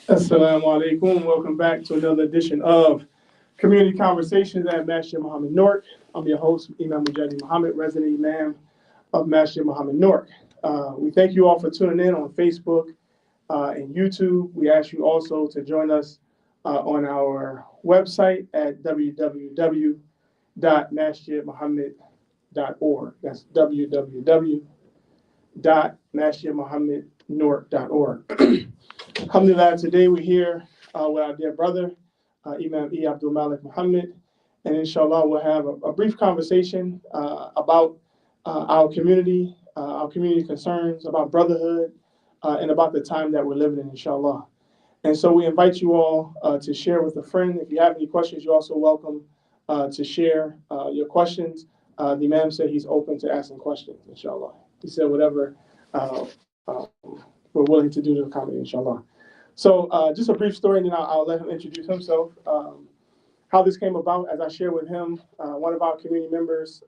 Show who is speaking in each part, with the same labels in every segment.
Speaker 1: Assalamu alaikum. Welcome back to another edition of Community Conversations at Mohammed-Your. I'm your host, Imam Muhammad, resident Imam of Mohammed-Your. We thank you all for tuning in on Facebook and YouTube. We ask you also to join us on our website at www.masjidmuhammad.org. That's www.masjidmuhammadnoor.org. Alhamdulillah, today we're here with our dear brother, Imam Abdulmalik Muhammad, and inshallah we'll have a brief conversation about our community concerns, about brotherhood, and about the time that we're living in, inshallah. And so we invite you all to share with a friend. If you have any questions, you're also welcome to share your questions. The Imam said he's open to asking questions, inshallah. He said whatever we're willing to do to accommodate, inshallah. So just a brief story, and then I'll let him introduce himself. How this came about, as I shared with him, one of our community members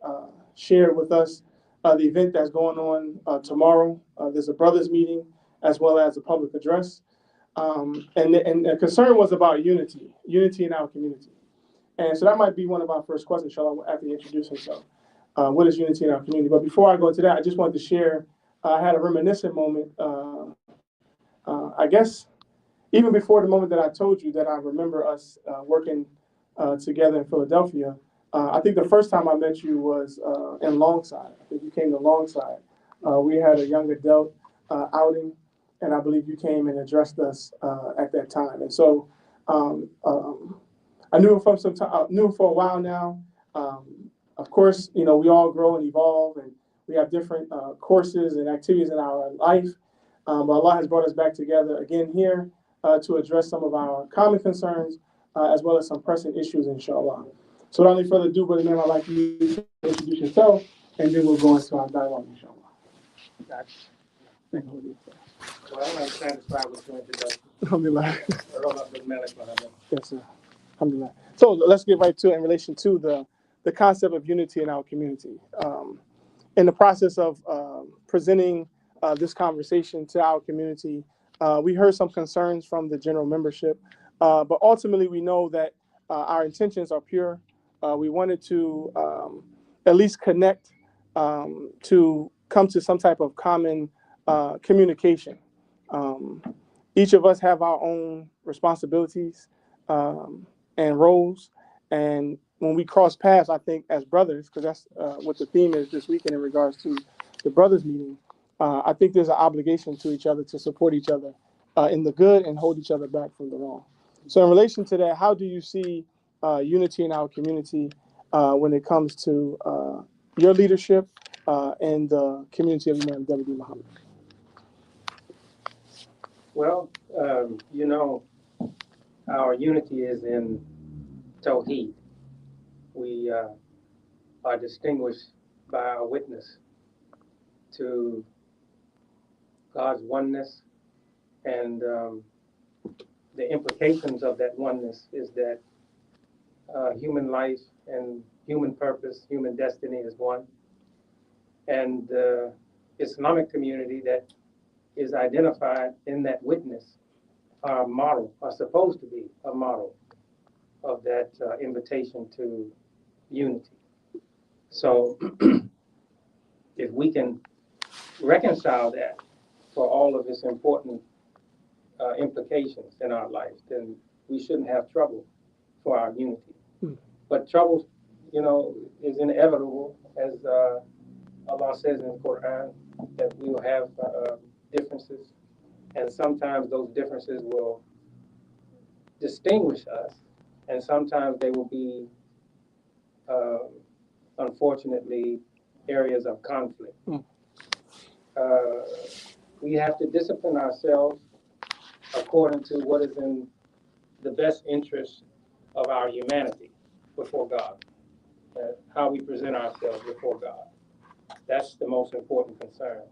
Speaker 1: shared with us the event that's going on tomorrow. There's a brothers meeting as well as a public address. And the concern was about unity in our community. And so that might be one of our first questions, inshallah, after he introduces himself. What is unity in our community? But before I go into that, I just wanted to share, I had a reminiscent moment, I guess, even before the moment that I told you that I remember us working together in Philadelphia. I think the first time I met you was in Longside. I think you came to Longside. We had a young adult outing, and I believe you came and addressed us at that time. And so I knew him from some time. I knew him for a while now. Of course, we all grow and evolve, and we have different courses and activities in our life. But Allah has brought us back together again here to address some of our common concerns, as well as some pressing issues, inshallah. So without any further ado, Brother Imam, I'd like you to introduce yourself, and then we'll go into our dialogue, inshallah. Gotcha. Thank you.
Speaker 2: Well, I'm satisfied with your introduction.
Speaker 1: Alhamdulillah. Yes, sir. Alhamdulillah. So let's get right to it in relation to the concept of unity in our community. In the process of presenting this conversation to our community, we heard some concerns from the general membership, but ultimately we know that our intentions are pure. We wanted to at least connect to come to some type of common communication. Each of us have our own responsibilities and roles, and when we cross paths, I think as brothers, because that's what the theme is this weekend in regards to the brothers meeting, I think there's an obligation to each other to support each other in the good and hold each other back from the wrong. So in relation to that, how do you see unity in our community when it comes to your leadership and the community of Imam W.D. Muhammad?
Speaker 2: Well, our unity is in Tawheed. We are distinguished by our witness to God's oneness, and the implications of that oneness is that human life and human purpose, human destiny is one. And the Islamic community that is identified in that witness are a model, are supposed to be a model of that invitation to unity. So if we can reconcile that for all of its important implications in our life, then we shouldn't have trouble for our unity. But trouble, is inevitable, as Allah says in the Quran, that we will have differences, and sometimes those differences will distinguish us, and sometimes they will be, unfortunately, areas of conflict. We have to discipline ourselves according to what is in the best interest of our humanity before God, how we present ourselves before God. That's the most important concern.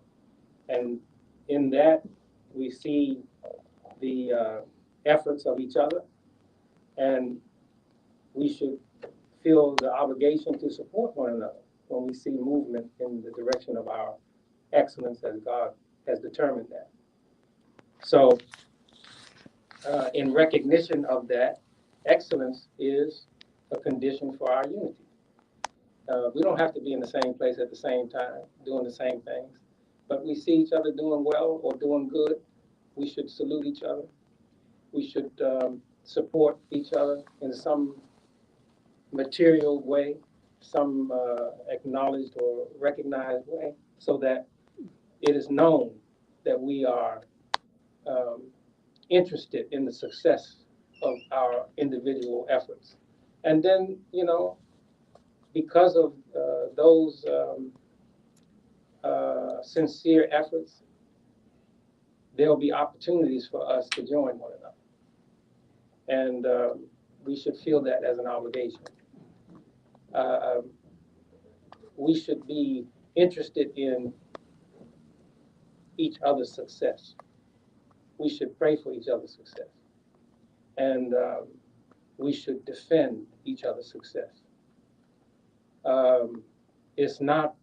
Speaker 2: And in that, we see the efforts of each other, and we should feel the obligation to support one another when we see movement in the direction of our excellence as God has determined that. So in recognition of that, excellence is a condition for our unity. We don't have to be in the same place at the same time, doing the same things. But we see each other doing well or doing good, we should salute each other. We should support each other in some material way, some acknowledged or recognized way, so that it is known that we are interested in the success of our individual efforts. And then, you know, because of those sincere efforts, there'll be opportunities for us to join one another. And we should feel that as an obligation. We should be interested in each other's success. We should pray for each other's success. And we should defend each other's success. It's not,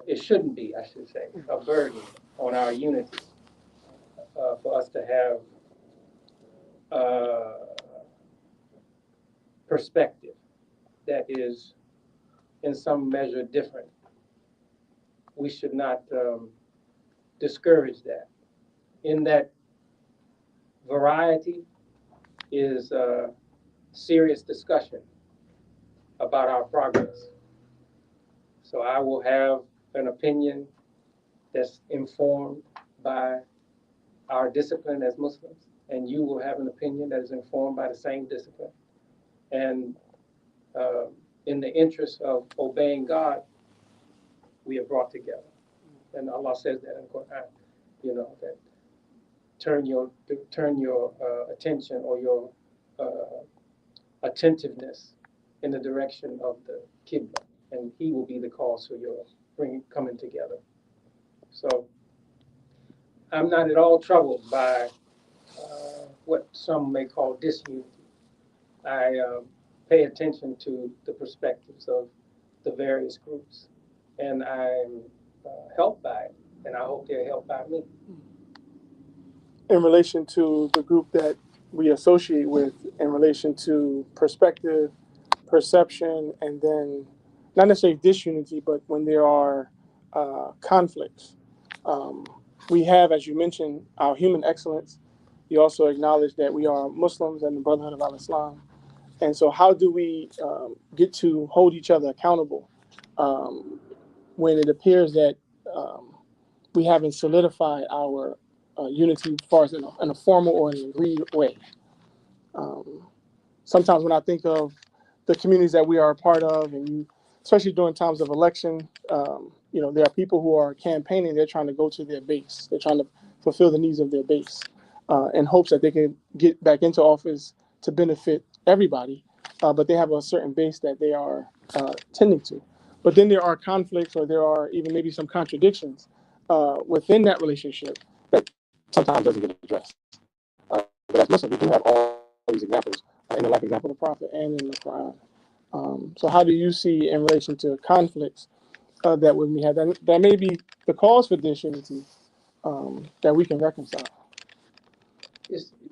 Speaker 2: it shouldn't be, I should say, a burden on our unity for us to have perspective that is in some measure different. We should not discourage that. In that variety is serious discussion about our progress. So I will have an opinion that's informed by our discipline as Muslims, and you will have an opinion that is informed by the same discipline. And in the interest of obeying God, we are brought together. And Allah says that in the Quran, you know, that turn your attention or your attentiveness in the direction of the Qibla, and He will be the cause for your coming together. So I'm not at all troubled by what some may call disunity. I pay attention to the perspectives of the various groups, and I'm helped by it, and I hope they're helped by me.
Speaker 1: In relation to the group that we associate with, in relation to perspective, perception, and then not necessarily disunity, but when there are conflicts. We have, as you mentioned, our human excellence. You also acknowledge that we are Muslims and the Brotherhood of Al-Islam. And so how do we get to hold each other accountable when it appears that we haven't solidified our unity as far as in a formal or an agreed way? Sometimes when I think of the communities that we are a part of, and especially during times of election, you know, there are people who are campaigning. They're trying to go to their base. They're trying to fulfill the needs of their base in hopes that they can get back into office to benefit everybody. But they have a certain base that they are tending to. But then there are conflicts, or there are even maybe some contradictions within that relationship that sometimes doesn't get addressed. But as Muslims, we do have all these examples in the life example of the Prophet and in the Quran. So how do you see in relation to conflicts that when we have that may be the cause for disunity that we can reconcile?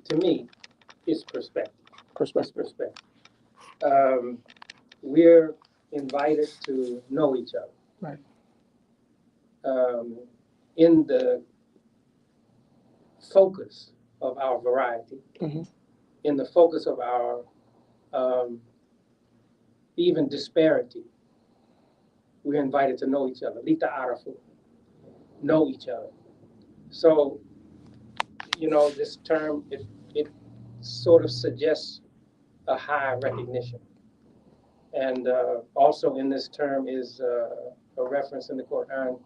Speaker 2: To me, it's perspective.
Speaker 1: Perspective.
Speaker 2: It's perspective. We're invited to know each other.
Speaker 1: Right.
Speaker 2: In the focus of our variety,
Speaker 1: Mm-hmm.
Speaker 2: in the focus of our even disparity, we're invited to know each other. Lita arafu, know each other. So, you know, this term, it sort of suggests a high recognition. And also in this term is a reference in the Quran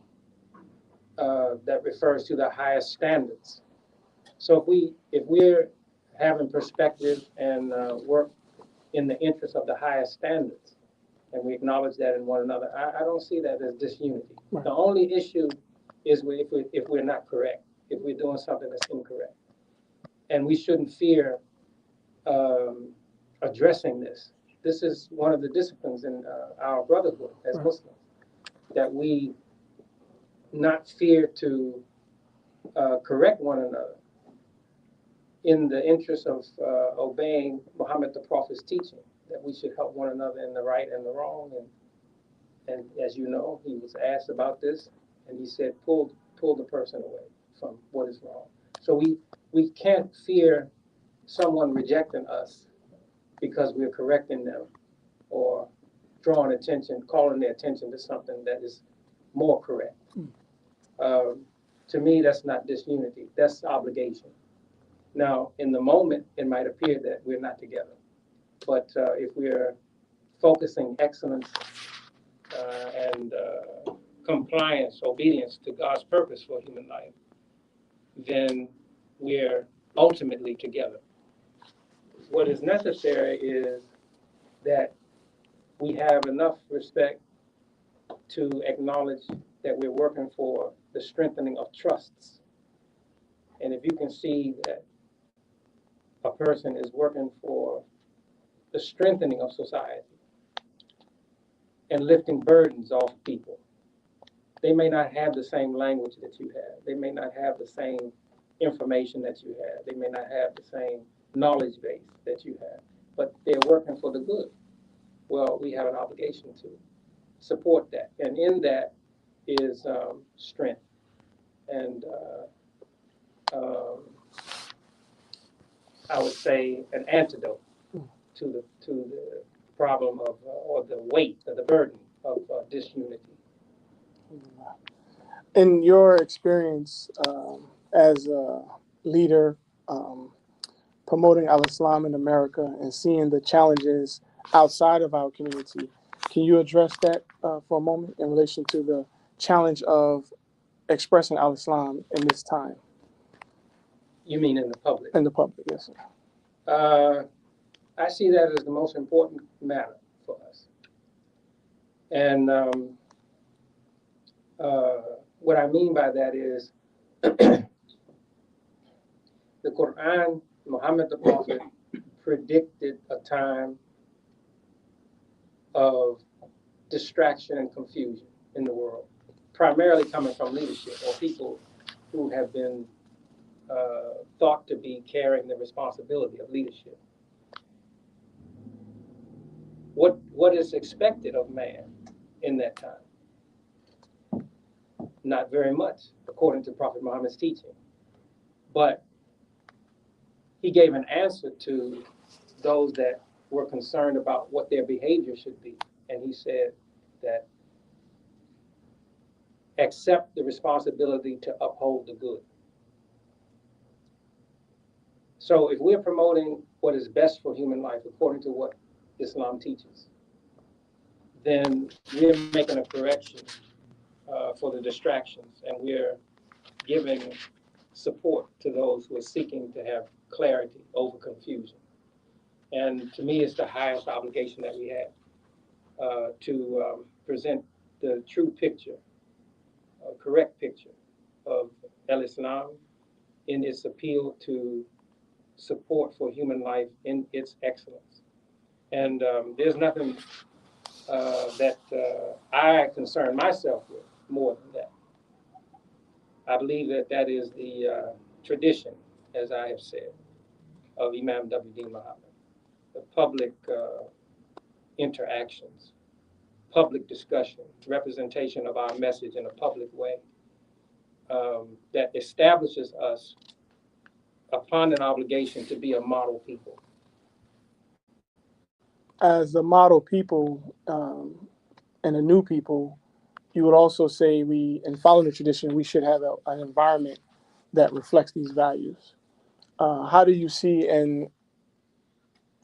Speaker 2: that refers to the highest standards. So if we're having perspective and work in the interest of the highest standards, and we acknowledge that in one another, I don't see that as disunity.
Speaker 1: Right.
Speaker 2: The only issue is if we're not correct, if we're doing something that's incorrect. And we shouldn't fear addressing this. This is one of the disciplines in our brotherhood as
Speaker 1: Right.
Speaker 2: Muslims, that we not fear to correct one another in the interest of obeying Muhammad the Prophet's teaching, that we should help one another in the right and the wrong. And as you know, he was asked about this, and he said, pull the person away from what is wrong. So we can't fear someone rejecting us because we're correcting them or drawing attention, calling their attention to something that is more correct. To me, that's not disunity. That's obligation. Now, in the moment, it might appear that we're not together. But if we're focusing excellence and compliance, obedience to God's purpose for human life, then we're ultimately together. What is necessary is that we have enough respect to acknowledge that we're working for the strengthening of trusts. And if you can see that a person is working for the strengthening of society and lifting burdens off people, they may not have the same language that you have. They may not have the same information that you have. They may not have the same knowledge base that you have, but they're working for the good. Well, we have an obligation to support that. And in that is strength and I would say an antidote to the problem of or the weight or the burden of disunity.
Speaker 1: In your experience as a leader promoting Al-Islam in America and seeing the challenges outside of our community, can you address that for a moment in relation to the challenge of expressing Al-Islam in this time?
Speaker 2: You mean in the public?
Speaker 1: In the public, yes, sir.
Speaker 2: I see that as the most important matter for us. And what I mean by that is the Quran, Muhammad the Prophet, predicted a time of distraction and confusion in the world, primarily coming from leadership or people who have been thought to be carrying the responsibility of leadership. What is expected of man in that time? Not very much, according to Prophet Muhammad's teaching. But he gave an answer to those that were concerned about what their behavior should be. And he said that accept the responsibility to uphold the good. So if we're promoting what is best for human life, according to what Islam teaches, then we're making a correction for the distractions, and we're giving support to those who are seeking to have clarity over confusion. And to me, it's the highest obligation that we have to present the true picture, a correct picture of Al-Islam in its appeal to support for human life in its excellence. And there's nothing that I concern myself with more than that. I believe that that is the tradition, as I have said, of Imam W.D. Muhammad. The public interactions, public discussion, representation of our message in a public way that establishes us upon an obligation to be a model people.
Speaker 1: As a model people and a new people, you would also say in following the tradition, we should have an environment that reflects these values. How do you see in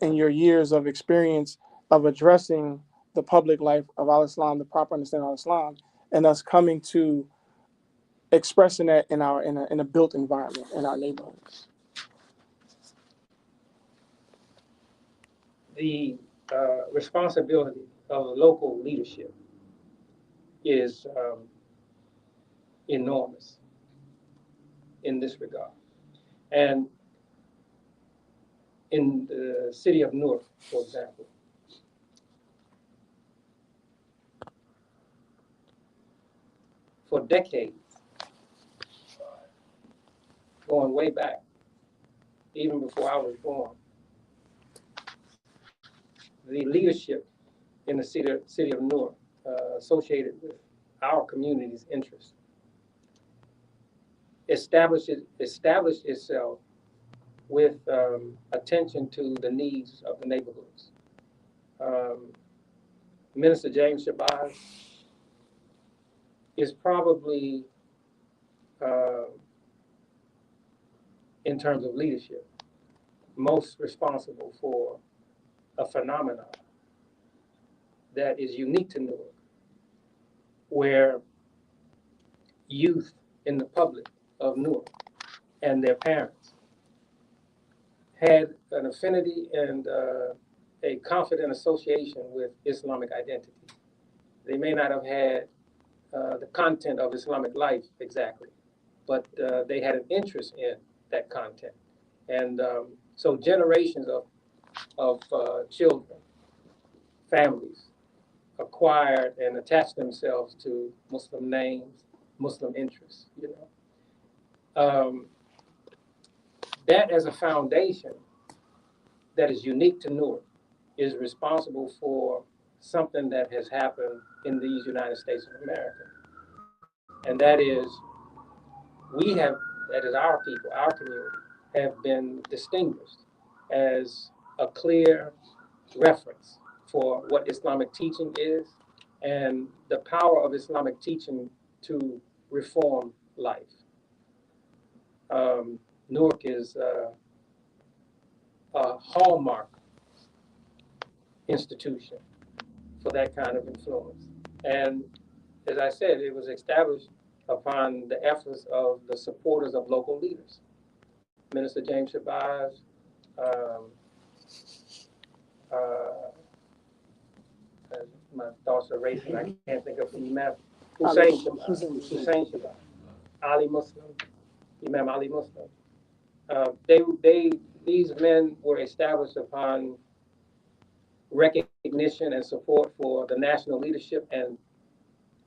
Speaker 1: your years of experience of addressing the public life of Al-Islam, the proper understanding of Al-Islam, and us coming to expressing that in a built environment in our neighborhoods?
Speaker 2: The responsibility of local leadership is enormous in this regard. And in the city of Newark, for example, for decades, going way back, even before I was born, the leadership in the city of Newark, associated with our community's interests, established itself with attention to the needs of the neighborhoods. Minister James Shabazz is probably, in terms of leadership, most responsible for a phenomenon that is unique to Newark, where youth in the public of Newark and their parents had an affinity and a confident association with Islamic identity. They may not have had the content of Islamic life exactly, but they had an interest in that content. And so generations of children, families, acquired and attached themselves to Muslim names, Muslim interests, you know. That as a foundation that is unique to Newark is responsible for something that has happened in these United States of America. And that is, that is our people, our community, have been distinguished as a clear reference for what Islamic teaching is and the power of Islamic teaching to reform life. Newark is a hallmark institution for that kind of influence. And as I said, it was established upon the efforts of the supporters of local leaders. Minister James Shabazz, my thoughts are racing, I can't think of the Imam. Hussein Shabazz, Ali Muslim, Imam Ali Muslim. These men were established upon recognition and support for the national leadership and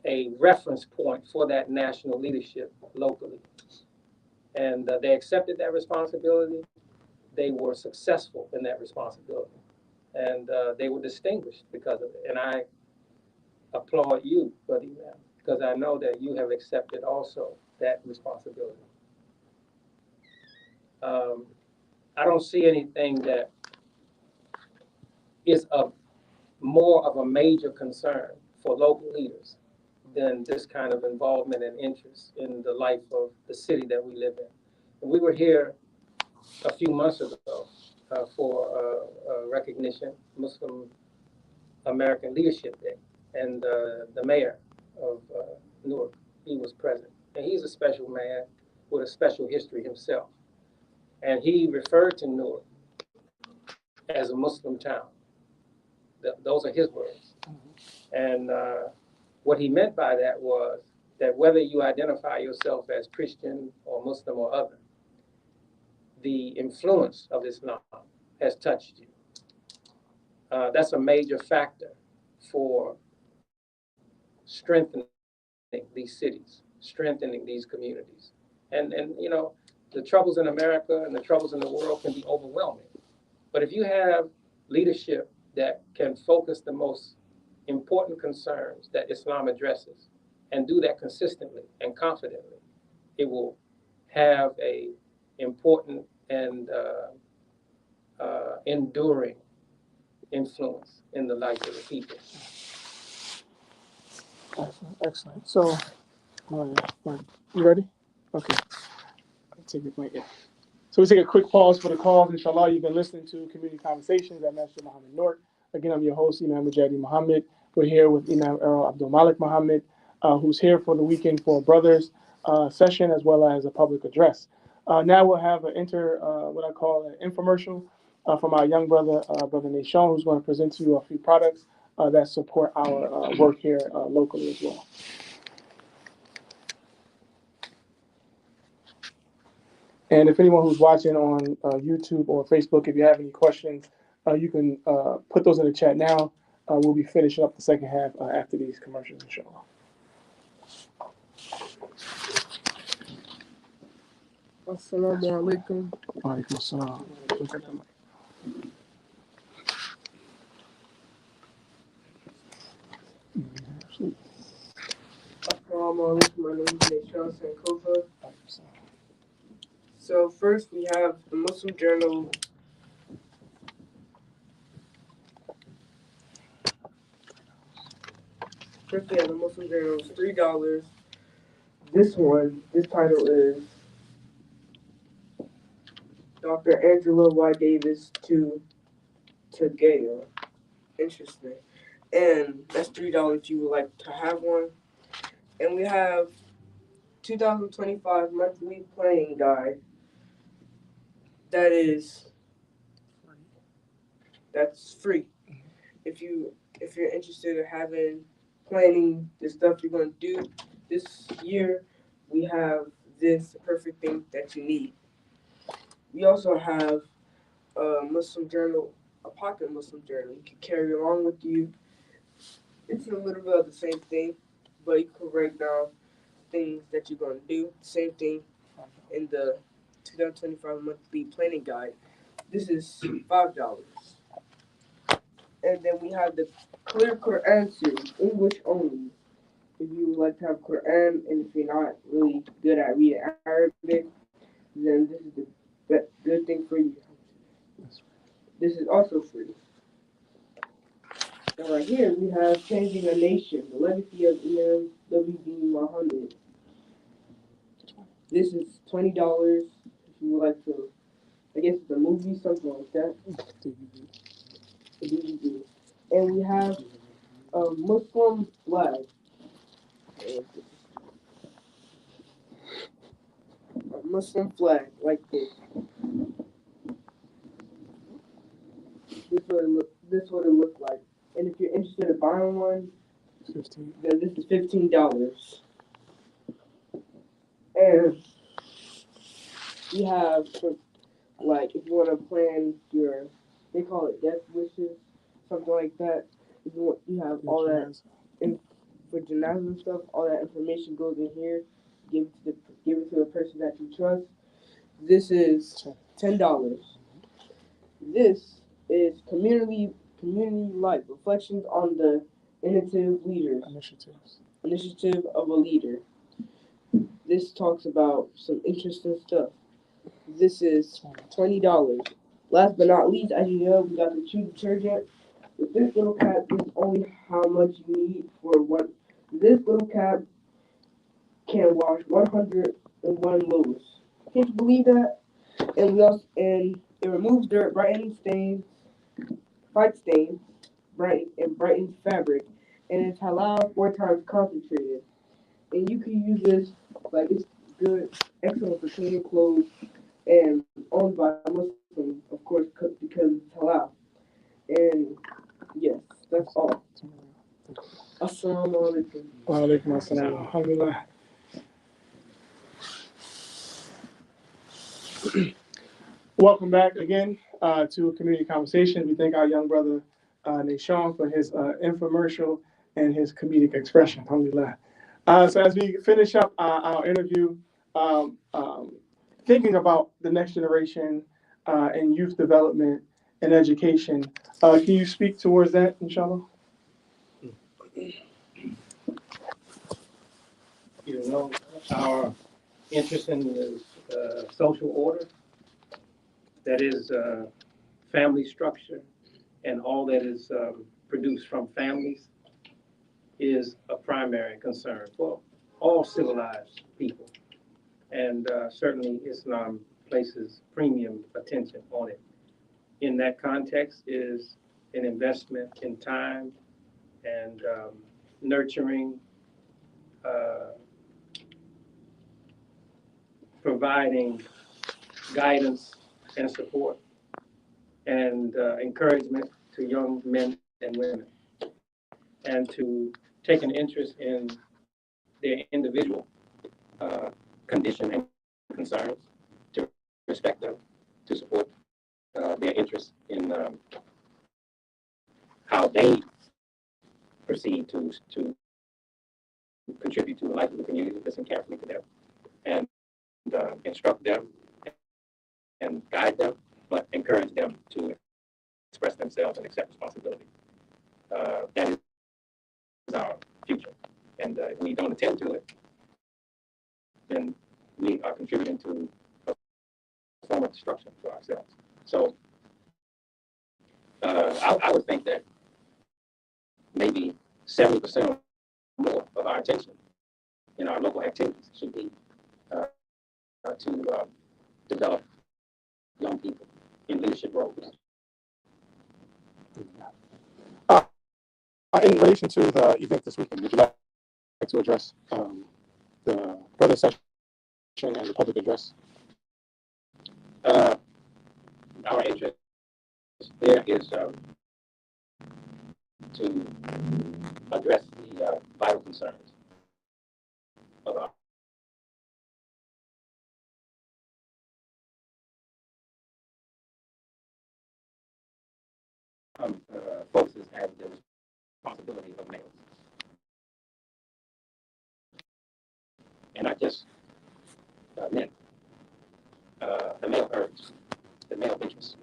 Speaker 2: a reference point for that national leadership locally. And they accepted that responsibility. They were successful in that responsibility. And they were distinguished because of it. And I applaud you, Brother Imam, because I know that you have accepted also that responsibility. I don't see anything that is more of a major concern for local leaders than this kind of involvement and interest in the life of the city that we live in. And we were here a few months ago for recognition, Muslim American Leadership Day, and the mayor of Newark, he was present. And he's a special man with a special history himself. And he referred to Newark as a Muslim town. Those are his words. And what he meant by that was that whether you identify yourself as Christian or Muslim or other, the influence of Islam has touched you. That's a major factor for strengthening these cities, strengthening these communities. And you know, the troubles in America and the troubles in the world can be overwhelming. But if you have leadership that can focus the most important concerns that Islam addresses and do that consistently and confidently, it will have a important and enduring influence in the lives of the people.
Speaker 1: Excellent. So, you ready? Okay. I'll take your point. Yeah. So we take a quick pause for the calls. Inshallah, you've been listening to Community Conversations at Master Mohammed-Your. Again, I'm your host, Imam Muhammad. We're here with Imam Abdulmalik Muhammad, who's here for the Weekend for Brothers session as well as a public address. Now we'll have what I call an infomercial from our young brother, Brother Nation, who's going to present to you a few products that support our work here locally as well. And if anyone who's watching on YouTube or Facebook, if you have any questions, you can put those in the chat now. We'll be finishing up the second half after these commercials, inshallah.
Speaker 3: Assalamu alaikum.
Speaker 1: Alaikum assalam.
Speaker 3: Assalamu alaikum. My name is Nishan Sankova. So first we have the Muslim Journal. First we have the Muslim Journal. It's $3. This title is Dr. Angela Y. Davis to Gale. Interesting. And that's $3 if you would like to have one. And we have 2025 monthly playing guide. That's free. If you're interested in having planning the stuff you're going to do this year, we have this perfect thing that you need. We also have a Muslim journal, a pocket Muslim journal you can carry along with you. It's a little bit of the same thing, but you can write down things that you're going to do. Same thing in the 2025 monthly planning guide. This is $5. And then we have the Clear Quran series, English only. If you would like to have Quran, and if you're not really good at reading Arabic, then this is the good thing for you. This is also free. And right here we have Changing a Nation, the legacy of Imam W.D. Muhammad. This is $20 if you would like to. I guess it's a movie, something like that. A DVD. And we have a Muslim flag. A Muslim flag like this. This what it look like. And if you're interested in buying one, then this is $15. And you have like if you want to plan your, they call it death wishes, something like that. If you have all that for janazah and stuff, all that information goes in here. Give it to the person that you trust. This is $10. This is community life reflections on the initiative of a leader. This talks about some interesting stuff. This is $20. Last but not least, as you know, we got the Chew detergent. With this little cap, this is only how much you need for one. This little cap can wash 101 loads. Can't you believe that? And it removes dirt, brightens stains, fights stains, brightens fabric, and it's halal 4 times concentrated. And you can use this like it's good, excellent for cleaning clothes, and owned by Muslims, of course, because it's halal. And yes, that's all. Assalamu alaikum.
Speaker 1: Wa alaikum assalam. Alhamdulillah. Welcome back again to Community Conversation. We thank our young brother Nishan for his infomercial and his comedic expression. Alhamdulillah. So as we finish up our interview, thinking about the next generation and youth development and education, can you speak towards that, inshallah?
Speaker 2: You know, our interest in the social order, that is family structure, and all that is produced from families is a primary concern for all civilized people. And certainly Islam places premium attention on it. In that context is an investment in time and nurturing, providing guidance and support and encouragement to young men and women, and to take an interest in their individual condition and concerns, to respect them, to support their interest in how they proceed to contribute to the life of the community, listen carefully to them, and instruct them
Speaker 4: and guide them, but encourage them to express themselves and accept responsibility. That is our future. And if we don't attend to it, then we are contributing to a form of destruction for ourselves. So I would think that maybe 70% or more of our attention in our local activities should be to develop young people in leadership roles.
Speaker 1: In relation to the event this weekend, would you like to address the brother session and the public address?
Speaker 4: Our interest there is to address the vital concerns of our folks have the responsibility of males. And not just men, the male urge, the male interest,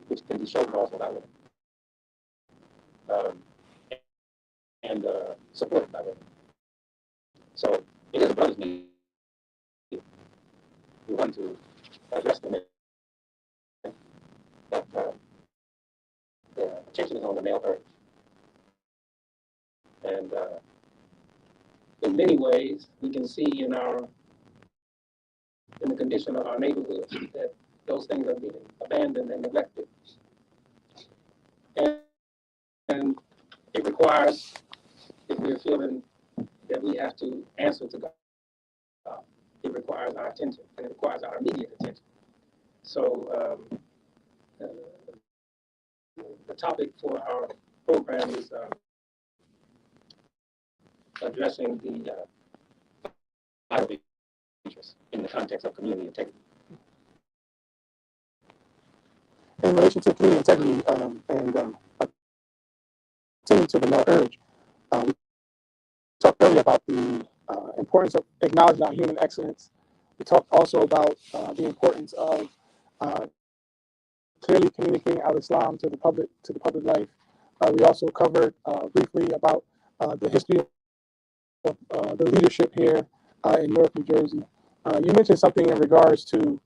Speaker 4: which can be shown also by women, and supported by women. So it is a brother's need. We want to address the men, but the attention is on the male urge. And in many ways, we can see in the condition of our neighborhoods that those things are being abandoned and neglected. And it requires, if we're feeling that we have to answer to God, it requires our attention, and it requires our immediate attention. So the topic for our program is addressing the vital interest in the context of community integrity.
Speaker 1: In relation to community integrity and attending to the male urge, we talked earlier about the importance of acknowledging our human excellence. We talked also about the importance of clearly communicating Al-Islam to the public life. We also covered briefly about the history of the leadership here in Newark, New Jersey. You mentioned something in regards to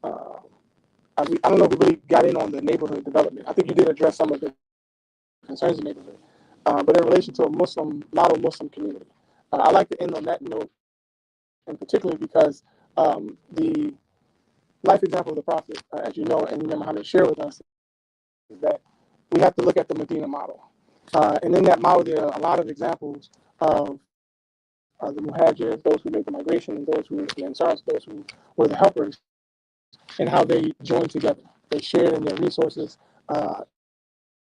Speaker 1: I don't know if we really got in on the neighborhood development. I think you did address some of the concerns in the neighborhood, but in relation to a model Muslim community. I like to end on that note, and particularly because the life example of the Prophet, as you know, and Imam Mohammed shared with us, is that we have to look at the Medina model. And in that model, there are a lot of examples of the Muhajirs, those who made the migration, and those who were the Ansars, those who were the helpers, and how they joined together. They shared in their resources,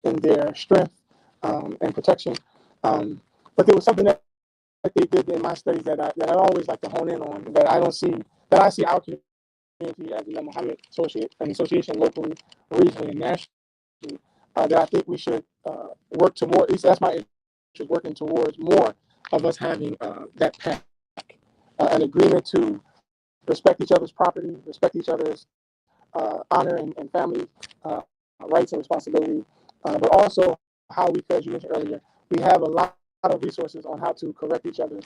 Speaker 1: in their strength and protection. But there was something that they did in my studies that I always like to hone in on, that I see our community as the Muhammad Association locally, regionally, and nationally, that I think we should work to more, at least that's my interest, working towards more of us having that pact, an agreement to respect each other's property, respect each other's honor and family rights and responsibility, but also how we, as you mentioned earlier, we have a lot of resources on how to correct each other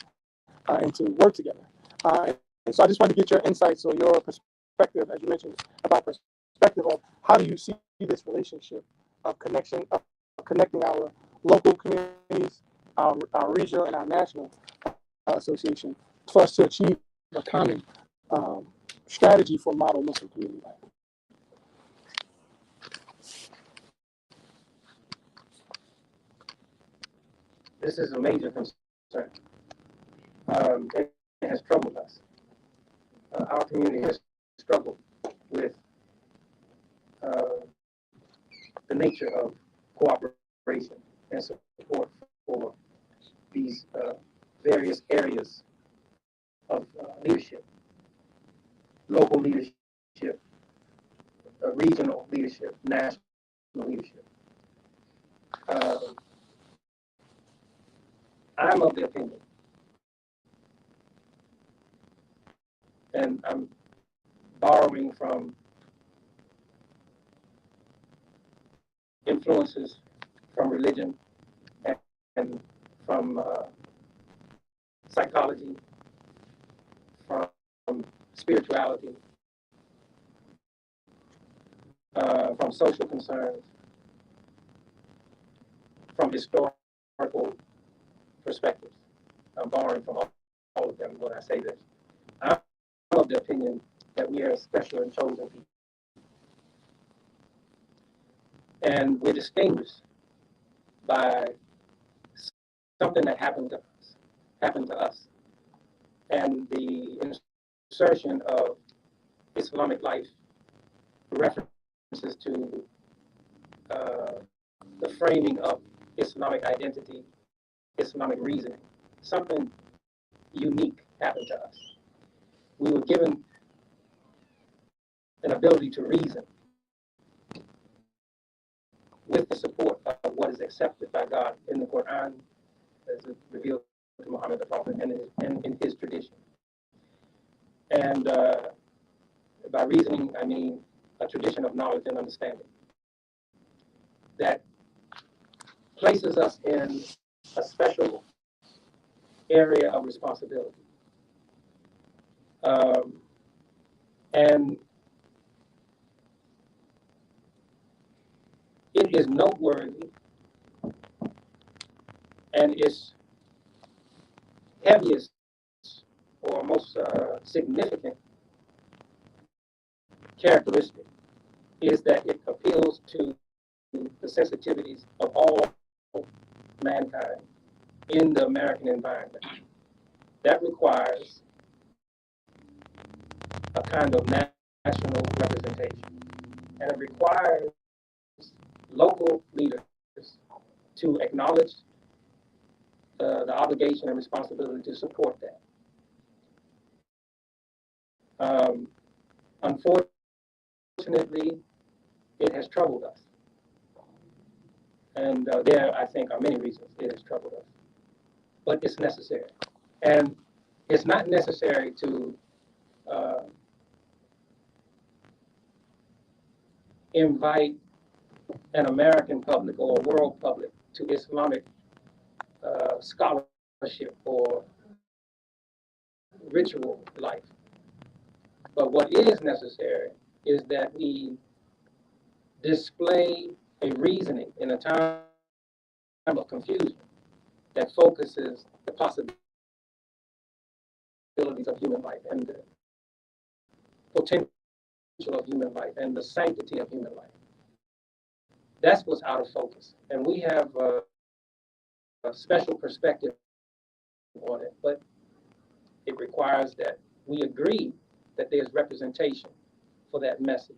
Speaker 1: and to work together. And so I just want to get your insights or your perspective, as you mentioned, about perspective of how do you see this relationship of connecting our local communities, our regional and our national association, for us to achieve a common strategy for model Muslim community life.
Speaker 2: This is a major concern. It has troubled us. Our community has struggled with the nature of cooperation and support for these various areas of leadership, local leadership, regional leadership, national leadership. I'm of the opinion and I'm borrowing from influences from religion and from psychology, from spirituality, from social concerns, from historical perspectives. I'm borrowing from all of them when I say this. I'm of the opinion that we are a special and chosen people. And we're distinguished by something that happened to us. And the insertion of Islamic life references to the framing of Islamic identity, Islamic reasoning. Something unique happened to us. We were given an ability to reason with the support of what is accepted by God in the Quran, as it revealed to Muhammad the Prophet and in his tradition. And by reasoning, I mean a tradition of knowledge and understanding that places us in a special area of responsibility. And it is noteworthy and its heaviest or most significant characteristic is that it appeals to the sensitivities of all mankind in the American environment. That requires a kind of national representation, and it requires local leaders to acknowledge the obligation and responsibility to support that. Unfortunately, it has troubled us. And there, I think, are many reasons it has troubled us. But it's necessary. And it's not necessary to invite an American public or a world public to Islamic scholarship or ritual life. But what is necessary is that we display a reasoning in a time of confusion that focuses the possibilities of human life and the potential of human life and the sanctity of human life. That's what's out of focus. And we have a special perspective on it, but it requires that we agree that there's representation for that message.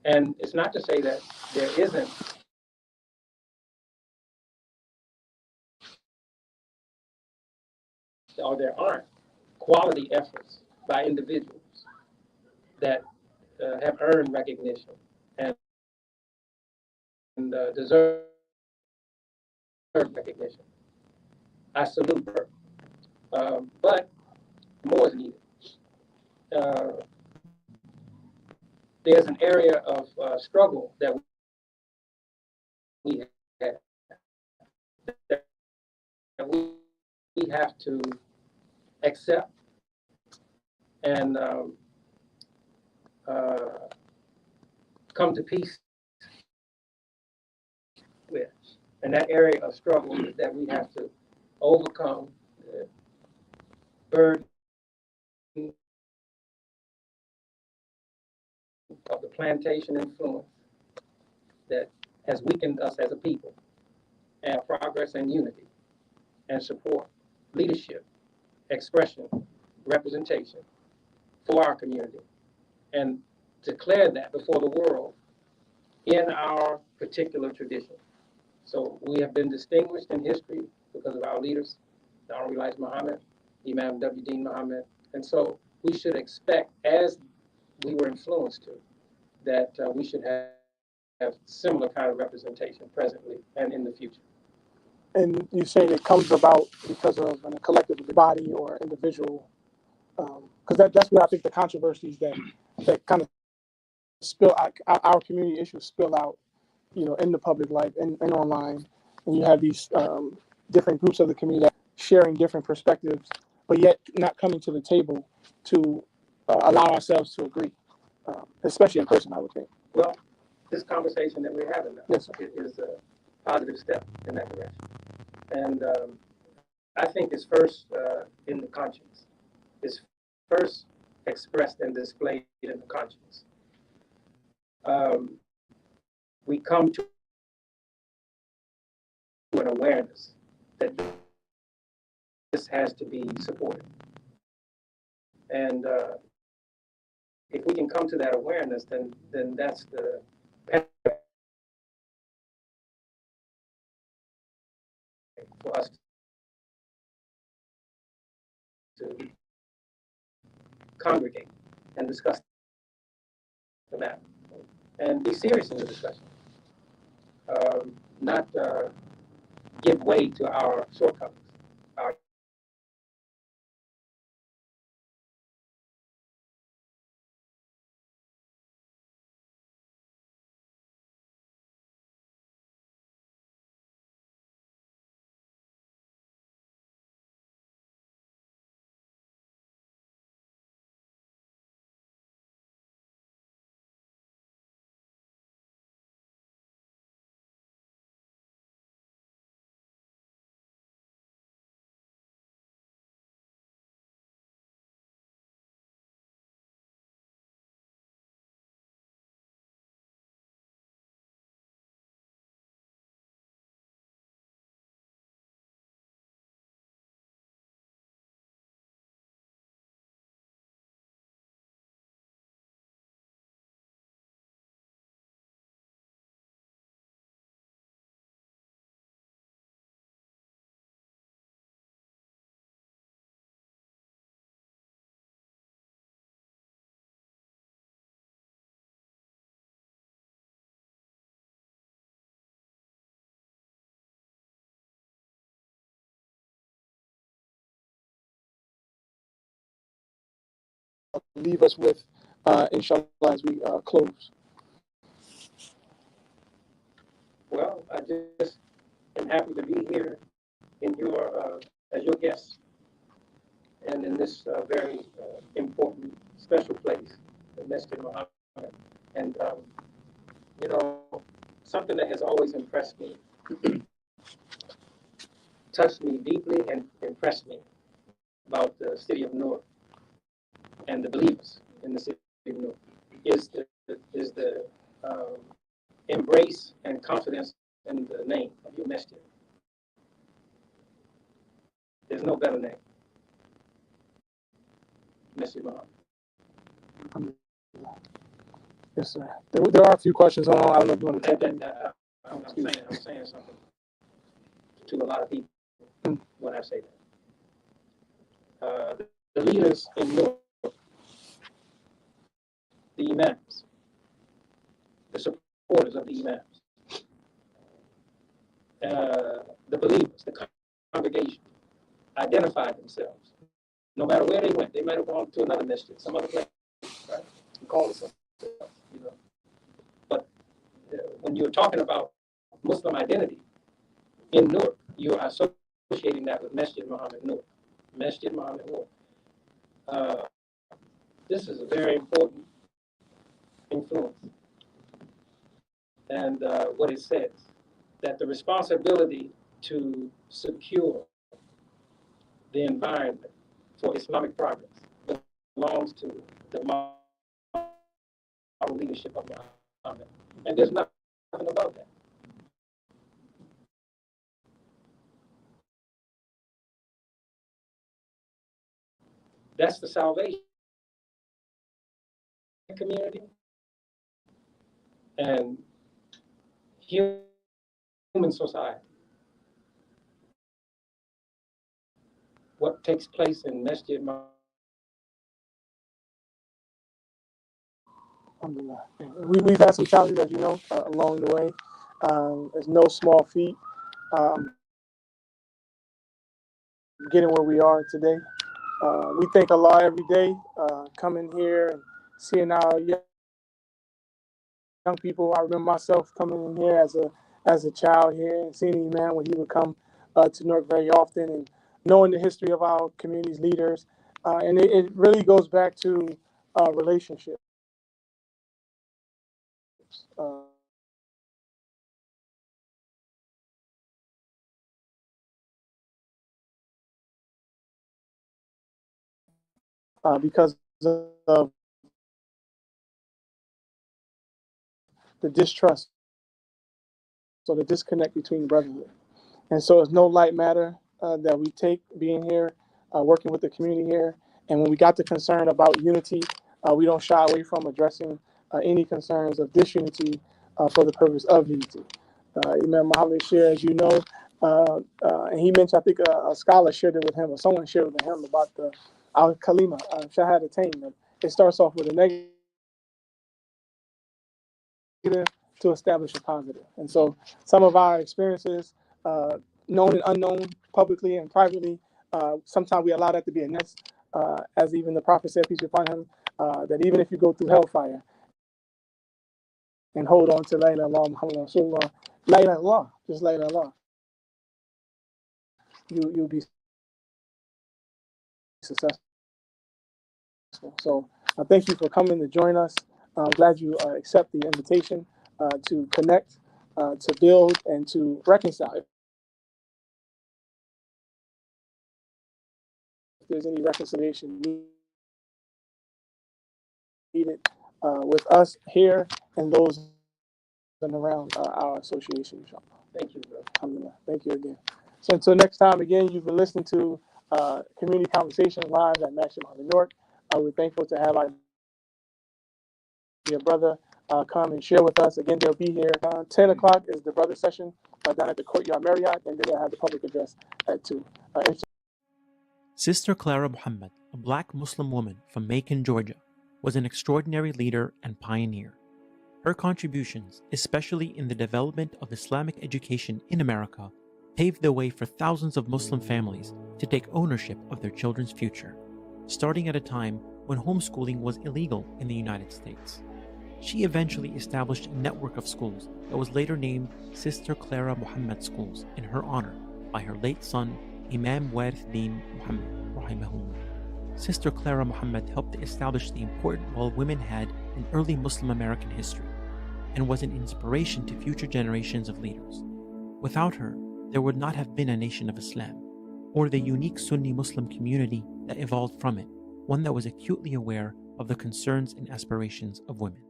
Speaker 2: And it's not to say that there isn't or there aren't quality efforts by individuals that have earned recognition and deserve recognition. I salute her, but more is needed. There's an area of struggle that we have, that we have to accept and come to peace with. And that area of struggle is that we have to overcome the burden of the plantation influence that has weakened us as a people, and progress and unity and support, leadership, expression, representation for our community, and declare that before the world in our particular tradition. So we have been distinguished in history because of our leaders, the Honorable Elijah Muhammad, Imam IWDM Muhammad, and so we should expect, as we were influenced to, that we should have similar kind of representation presently and in the future.
Speaker 1: And you're saying it comes about because of a collective body or individual because that's where I think the controversies that kind of spill out, our community issues spill out, in the public life and online, and you have these different groups of the community sharing different perspectives, but yet not coming to the table to allow ourselves to agree, especially in person, I would think.
Speaker 2: Well, this conversation that we're having now
Speaker 1: Yes, sir.
Speaker 2: is a positive step in that direction. And I think it's first in the conscience. It's first expressed and displayed in the conscience. We come to an awareness that this has to be supported. And if we can come to that awareness, then that's the for us to congregate and discuss the matter and be serious in the discussion. Not give way to our shortcomings.
Speaker 1: Leave us with, inshallah, as we close.
Speaker 2: Well, I just am happy to be here in your as your guest and in this very important, special place, the Masjid Muhammad. And something that has always impressed me, touched me deeply, and impressed me about the city of Newark and the believers in the city of Newark is the embrace and confidence in the name of your masjid. There's no better name. Masjid Muhammad.
Speaker 1: Yes, sir. There are a few questions on. I don't know if you want to take them.
Speaker 2: I'm saying something to a lot of people when I say that. The leaders in Newark, the imams, the supporters of the imams, the believers, the congregation, identified themselves. No matter where they went, they might have gone to another masjid, some other place, right? And called it something else, But when you're talking about Muslim identity in Newark, you are associating that with Masjid Mohammed-Your. Masjid Mohammed-Your. This is a very important influence. And what it says, that the responsibility to secure the environment for Islamic progress belongs to the moral leadership of Muhammad. And there's nothing about that. That's the salvation community and human society. What takes place in Masjid Muhammad.
Speaker 1: We've had some challenges, as you know, along the way. It's no small feat getting where we are today. We thank Allah every day, coming here and seeing our young people. I remember myself coming in here as a child here and seeing Imam when he would come to Newark very often, and knowing the history of our community's leaders. And it really goes back to relationships. Uh, because of the distrust or the disconnect between brotherhood. And so it's no light matter that we take being here, working with the community here. And when we got the concern about unity, we don't shy away from addressing any concerns of disunity for the purpose of unity. Imam Mohammed-Your, as you know, and he mentioned, I think a scholar shared it with him, or someone shared it with him about the al-kalima, shahadatain. It starts off with a negative to establish a positive. And so some of our experiences, known and unknown, publicly and privately, sometimes we allow that to be a nest, as even the Prophet said, peace be upon him, that even if you go through hellfire and hold on to La ilaha illallah, Muhammad Rasulullah, La ilaha illallah, just La ilaha illallah, you'll be successful. So I thank you for coming to join us. I'm glad you accept the invitation to connect, to build, and to reconcile. If there's any reconciliation needed with us here and those around our association.
Speaker 2: Thank you, brother.
Speaker 1: Alhamdulillah. Thank you again. So until next time, again, you've been listening to Community Conversations Live at Mohammed-Your. We're thankful to have our dear brother come and share with us. Again, they'll be here. 10 o'clock is the brother session down at the Courtyard Marriott, and then they'll have the public address at 2.
Speaker 5: Sister Clara Muhammad, a black Muslim woman from Macon, Georgia, was an extraordinary leader and pioneer. Her contributions, especially in the development of Islamic education in America, paved the way for thousands of Muslim families to take ownership of their children's future, starting at a time when homeschooling was illegal in the United States. She eventually established a network of schools that was later named Sister Clara Muhammad Schools in her honor by her late son, Imam Warith-Din Muhammad, rahimahullah. Sister Clara Muhammad helped to establish the important role women had in early Muslim American history and was an inspiration to future generations of leaders. Without her, there would not have been a nation of Islam, or the unique Sunni Muslim community that evolved from it, one that was acutely aware of the concerns and aspirations of women.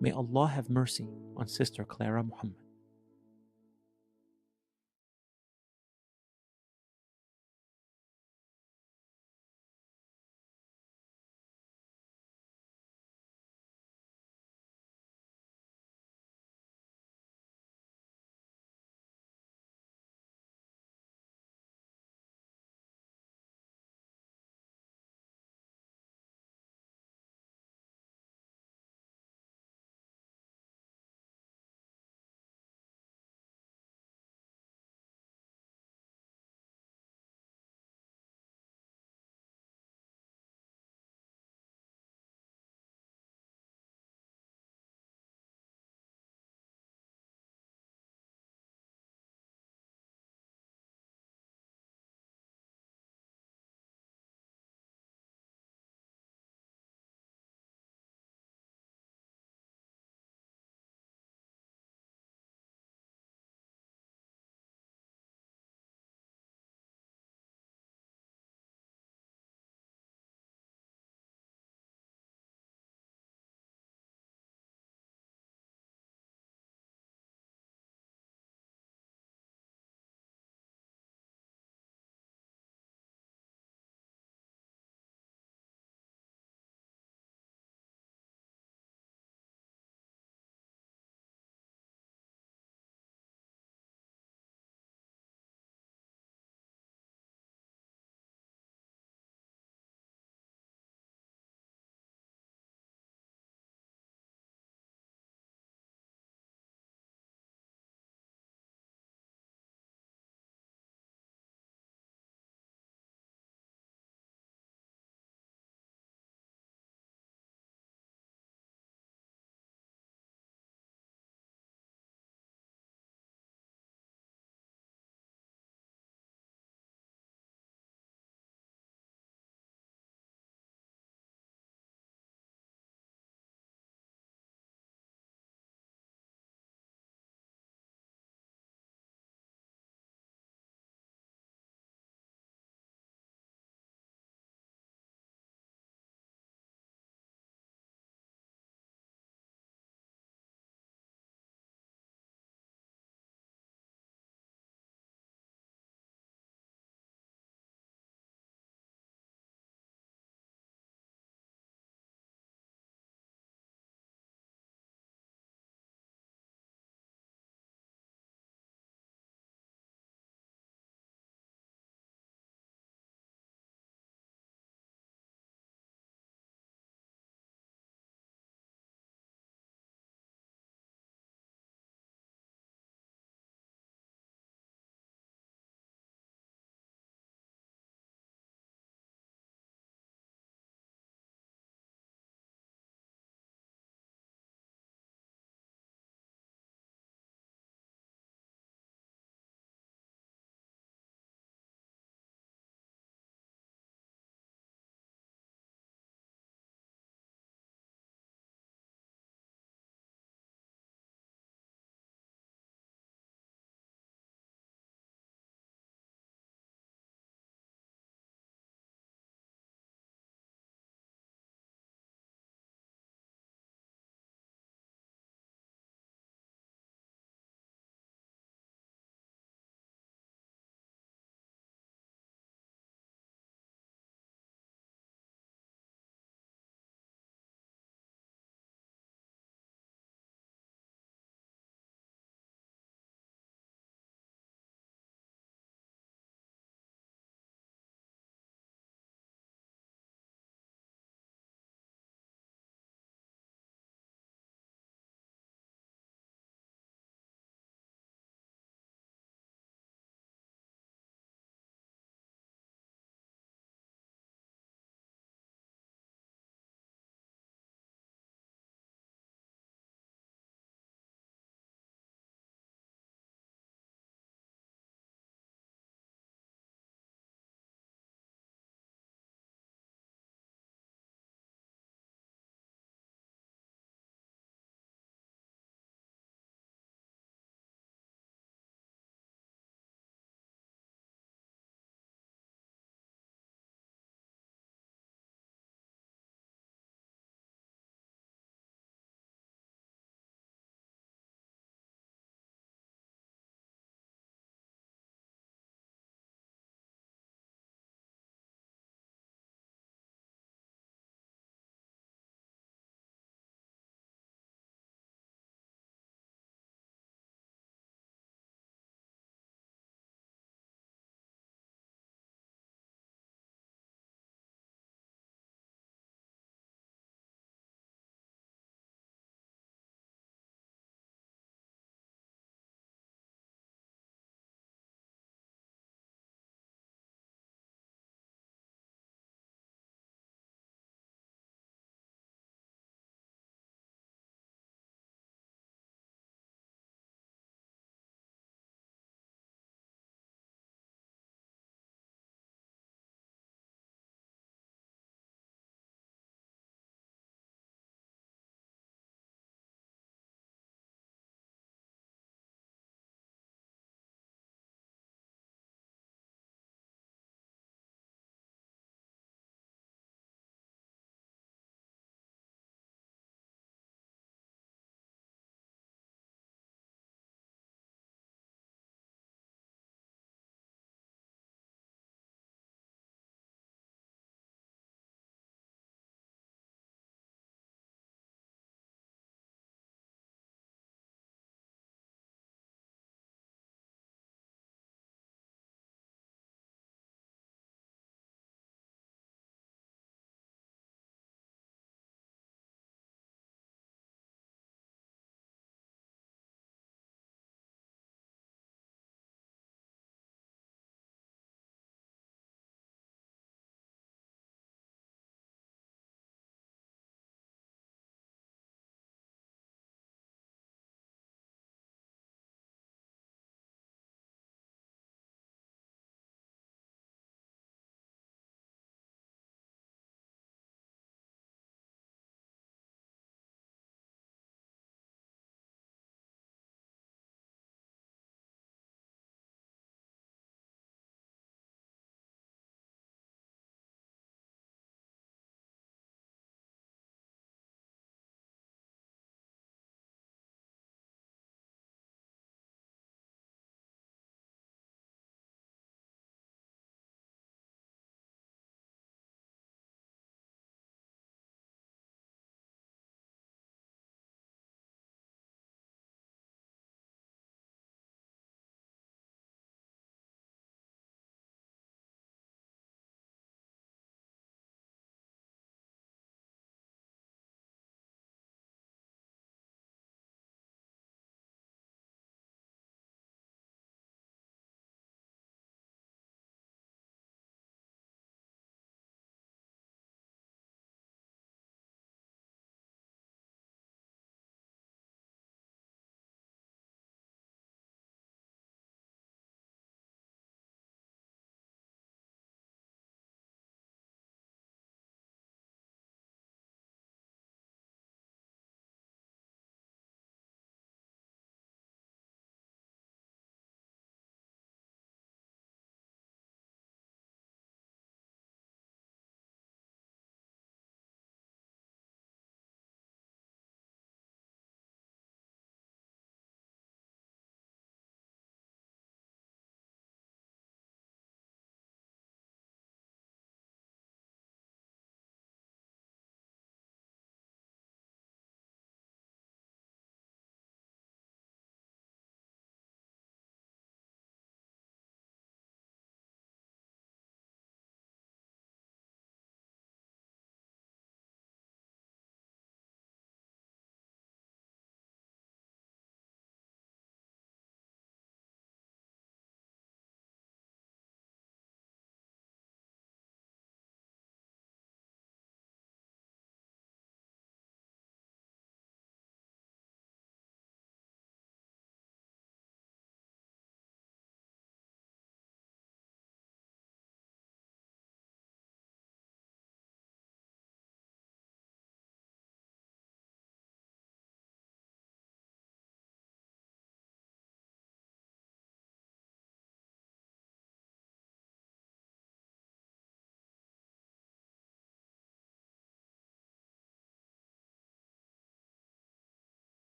Speaker 5: May Allah have mercy on Sister Clara Muhammad.